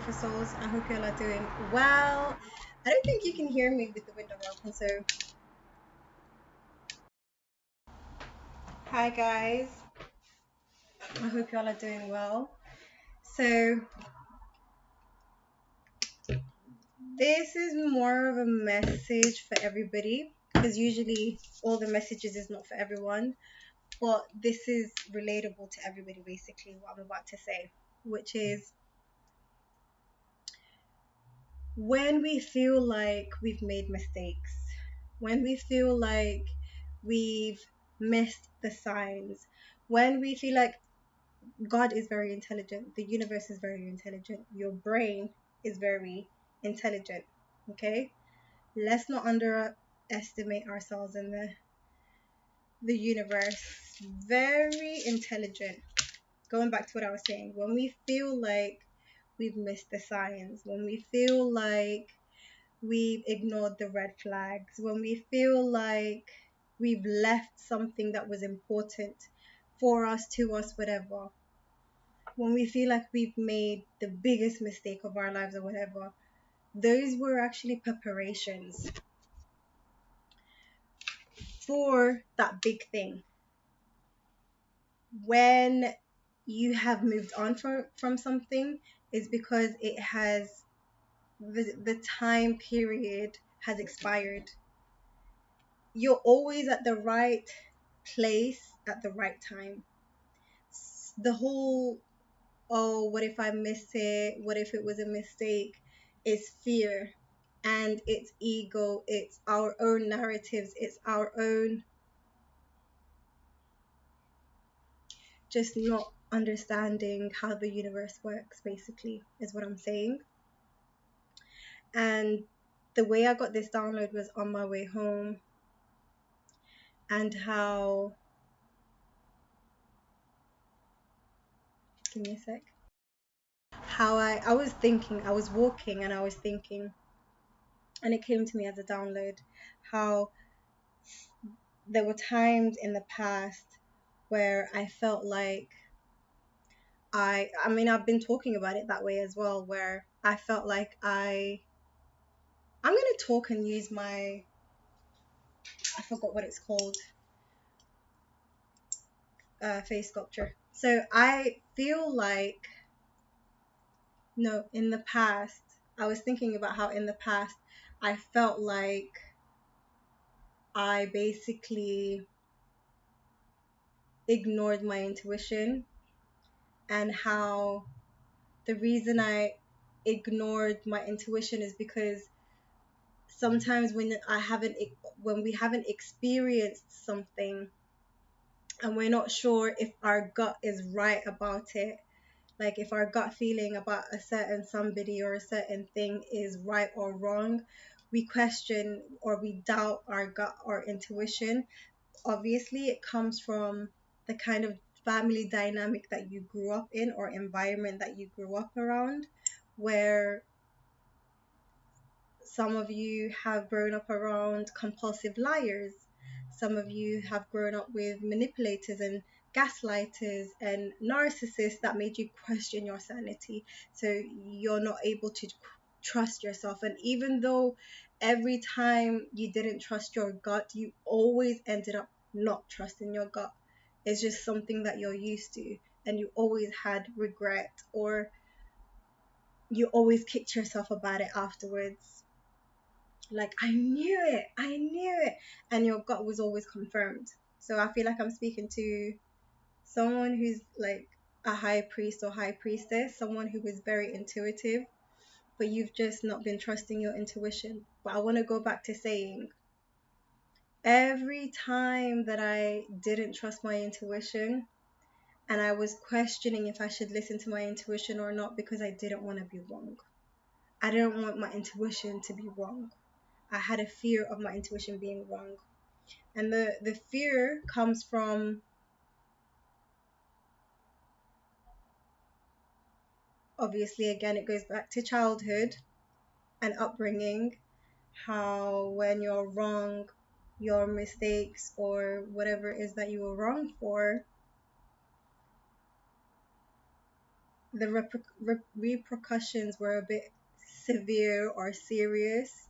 beautiful souls. I hope you all are doing well. I don't think you can hear me with the window open, so hi guys. I hope you all are doing well. So this is more of a message for everybody because usually all the messages is not for everyone, but this is relatable to everybody basically what I'm about to say, which is when we feel like we've made mistakes, when we feel like we've missed the signs, when we feel like God is very intelligent, the universe is very intelligent, your brain is very intelligent, okay? Let's not underestimate ourselves in the universe. Very intelligent. Going back to what I was saying, when we feel like we've missed the signs, when we feel like we've ignored the red flags, when we feel like we've left something that was important for us, to us, whatever, when we feel like we've made the biggest mistake of our lives or whatever, those were actually preparations for that big thing. When you have moved on from something, is because it has the time period has expired. You're always at the right place at the right time. The whole, oh, what if I miss it? What if it was a mistake? Is fear and it's ego, it's our own narratives, it's our own just not understanding how the universe works, basically, is what I'm saying. And the way I got this download was on my way home, and how, give me a sec, how I was thinking, I was walking and I was thinking, and it came to me as a download, how there were times in the past where I felt like I mean I've been talking about it that way as well, where I felt like I'm gonna talk and use my, I forgot what it's called, face sculpture. So I feel like, no, in the past, I was thinking about how in the past I felt like I basically ignored my intuition, and how the reason I ignored my intuition is because sometimes when we haven't experienced something and we're not sure if our gut is right about it, like if our gut feeling about a certain somebody or a certain thing is right or wrong, we question or we doubt our gut or intuition. Obviously it comes from the kind of family dynamic that you grew up in or environment that you grew up around, where some of you have grown up around compulsive liars. Some of you have grown up with manipulators and gaslighters and narcissists that made you question your sanity. So you're not able to trust yourself. And even though every time you didn't trust your gut, you always ended up not trusting your gut. It's just something that you're used to. And you always had regret, or you always kicked yourself about it afterwards, like I knew it, and your gut was always confirmed. So I feel like I'm speaking to someone who's like a high priest or high priestess, someone who is very intuitive, but you've just not been trusting your intuition. But I want to go back to saying, every time that I didn't trust my intuition and I was questioning if I should listen to my intuition or not, because I didn't want to be wrong. I didn't want my intuition to be wrong. I had a fear of my intuition being wrong. And the fear comes from, obviously, again, it goes back to childhood and upbringing, how when you're wrong, your mistakes or whatever it is that you were wrong for, the repercussions were a bit severe or serious.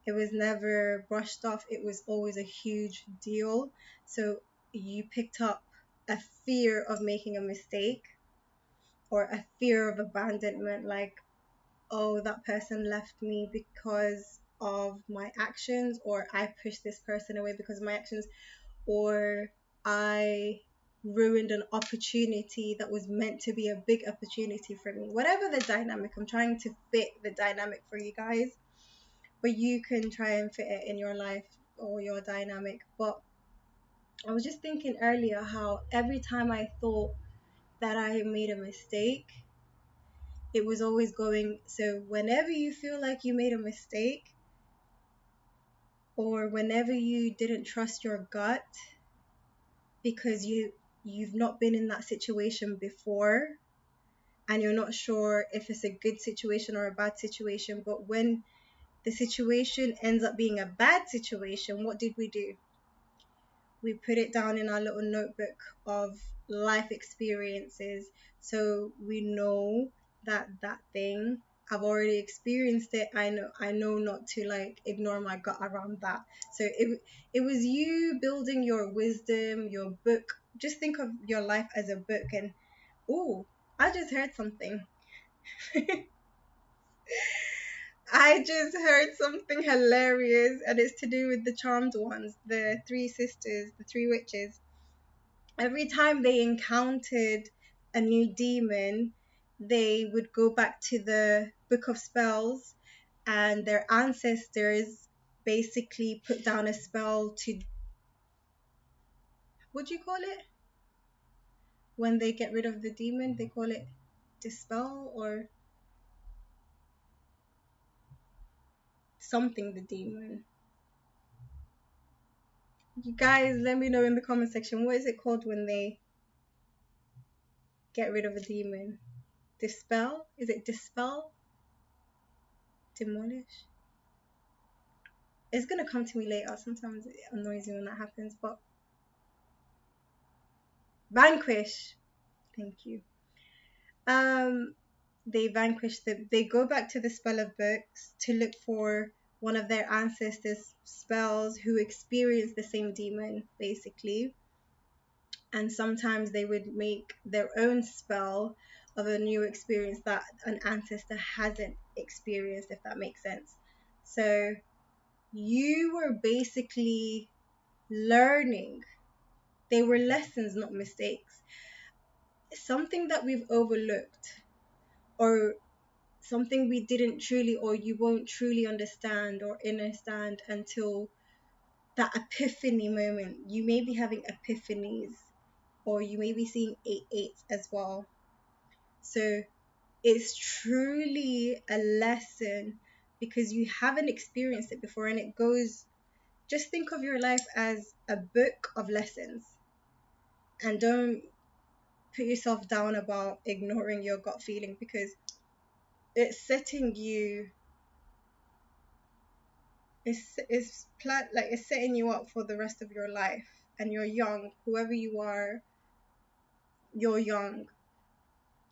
It was never brushed off, it was always a huge deal. So you picked up a fear of making a mistake or a fear of abandonment, like, oh, that person left me because of my actions, or I pushed this person away because of my actions, or I ruined an opportunity that was meant to be a big opportunity for me. Whatever the dynamic, I'm trying to fit the dynamic for you guys, but you can try and fit it in your life or your dynamic. But I was just thinking earlier how every time I thought that I made a mistake, it was always going. So whenever you feel like you made a mistake, or whenever you didn't trust your gut because you've not been in that situation before, and you're not sure if it's a good situation or a bad situation, but when the situation ends up being a bad situation, what did we do? We put it down in our little notebook of life experiences, so we know that that thing, I've already experienced it. I know not to like ignore my gut around that. So it was you building your wisdom, your book. Just think of your life as a book. And oh, I just heard something. I just heard something hilarious, and it's to do with the charmed ones, the three sisters, the three witches. Every time they encountered a new demon, they would go back to the book of spells, and their ancestors basically put down a spell to, what do you call it? When they get rid of the demon, they call it dispel or something, the demon. You guys, let me know in the comment section, what is it called when they get rid of a demon? Dispel? Is it dispel? Demolish? It's gonna come to me later. Sometimes it annoys me when that happens, but vanquish. Thank you. Um, they vanquish the. They go back to the spell of books to look for one of their ancestors' spells who experienced the same demon, basically. And sometimes they would make their own spell of a new experience that an ancestor hasn't experienced, if that makes sense. So you were basically learning. They were lessons, not mistakes. Something that we've overlooked, or something we didn't truly, or you won't truly understand or understand until that epiphany moment. You may be having epiphanies, or you may be seeing 8 8s as well. So it's truly a lesson because you haven't experienced it before, and it goes, just think of your life as a book of lessons, and don't put yourself down about ignoring your gut feeling, because it's setting you, it's setting you up for the rest of your life. And you're young, whoever you are, you're young.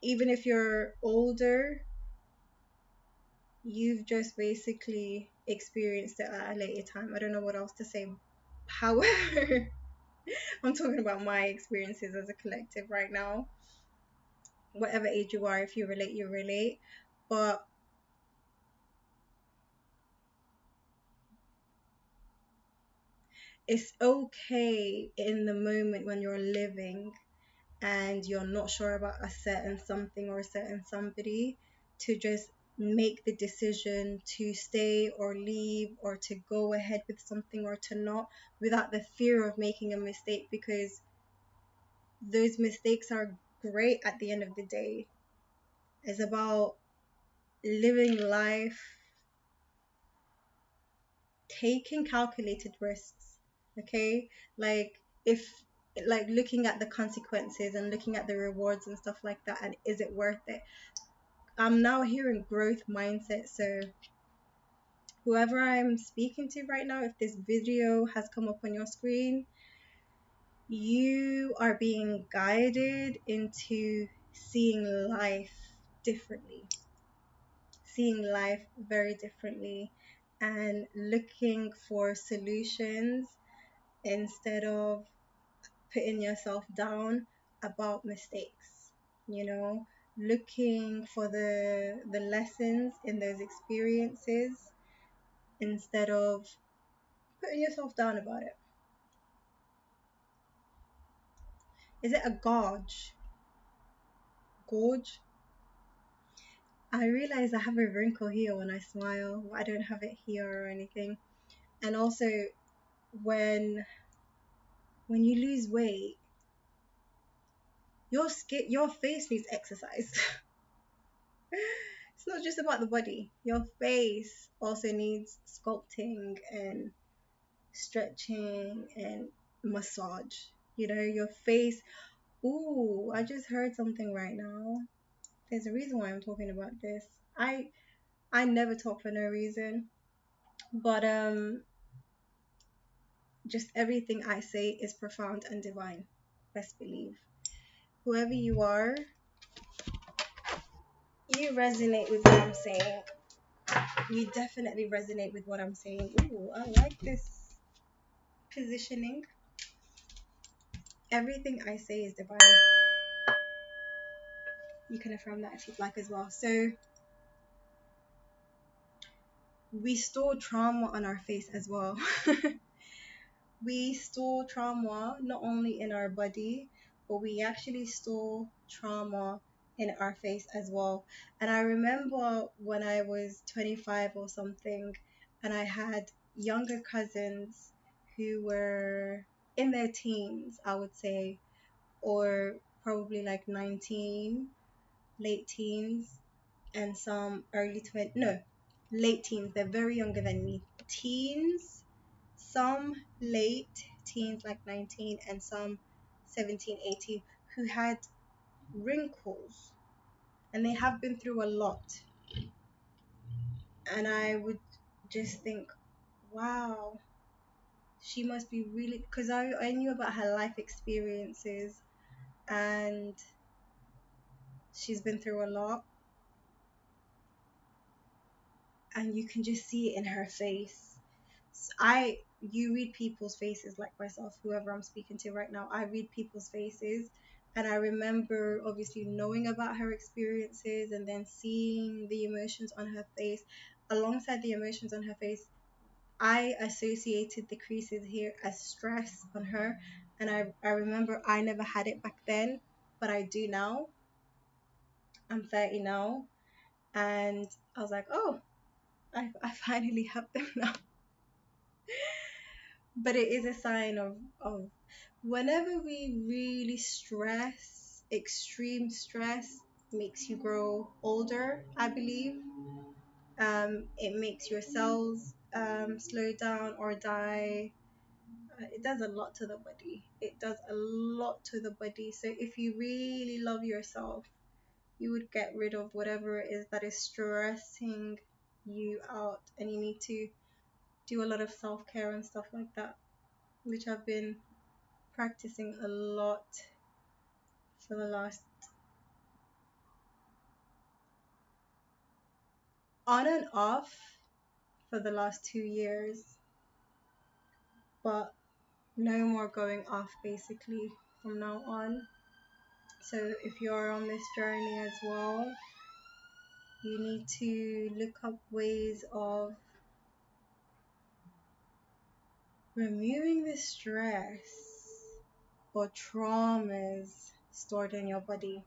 Even if you're older, you've just basically experienced it at a later time. I don't know what else to say. However, I'm talking about my experiences as a collective right now. Whatever age you are, if you relate, you relate. But it's okay in the moment when you're living and you're not sure about a certain something or a certain somebody, to just make the decision to stay or leave, or to go ahead with something or to not, without the fear of making a mistake, because those mistakes are great at the end of the day. It's about living life, taking calculated risks, okay? Like, if, like, looking at the consequences and looking at the rewards and stuff like that, and is it worth it? I'm now hearing growth mindset. So whoever I'm speaking to right now, if this video has come up on your screen, you are being guided into seeing life differently, seeing life very differently, and looking for solutions instead of putting yourself down about mistakes, you know, looking for the lessons in those experiences instead of putting yourself down about it. Is it a gorge? I realize I have a wrinkle here when I smile. I don't have it here or anything. And also, when you lose weight, your face needs exercise. It's not just about the body. Your face also needs sculpting and stretching and massage. You know, your face. Ooh, I just heard something right now. There's a reason why I'm talking about this. I never talk for no reason, but just everything I say is profound and divine. Best believe. Whoever you are, you resonate with what I'm saying. You definitely resonate with what I'm saying. Ooh, I like this positioning. Everything I say is divine. You can affirm that if you'd like as well. So we store trauma on our face as well. We store trauma not only in our body, but we actually store trauma in our face as well. And I remember when I was 25 or something, and I had younger cousins who were in their teens, I would say, or probably like 19, late teens, and some early 20, no, late teens. They're very younger than me. Teens, some late teens, like 19, and some 17, 18, who had wrinkles, and they have been through a lot. And I would just think, wow, she must be really, because I knew about her life experiences, and she's been through a lot, and you can just see it in her face. You read people's faces, like myself, whoever I'm speaking to right now. I read people's faces, and I remember obviously knowing about her experiences and then seeing the emotions on her face. Alongside the emotions on her face, I associated the creases here as stress on her, and I remember I never had it back then, but I do now. I'm 30 now, and I was like, oh, I finally have them now. But it is a sign of whenever we really stress, extreme stress makes you grow older, I believe. It makes your cells slow down or die. It does a lot to the body. It does a lot to the body. So if you really love yourself, you would get rid of whatever it is that is stressing you out, and you need to do a lot of self-care and stuff like that, which I've been practicing a lot for the last, on and off, for the last 2 years, but no more going off basically from now on. So if you're on this journey as well, you need to look up ways of removing the stress or traumas stored in your body.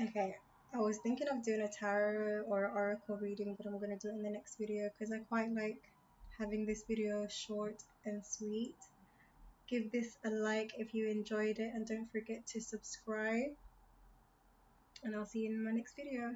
Okay, I was thinking of doing a tarot or oracle reading, but I'm going to do it in the next video because I quite like having this video short and sweet. Give this a like if you enjoyed it, and don't forget to subscribe, and I'll see you in my next video.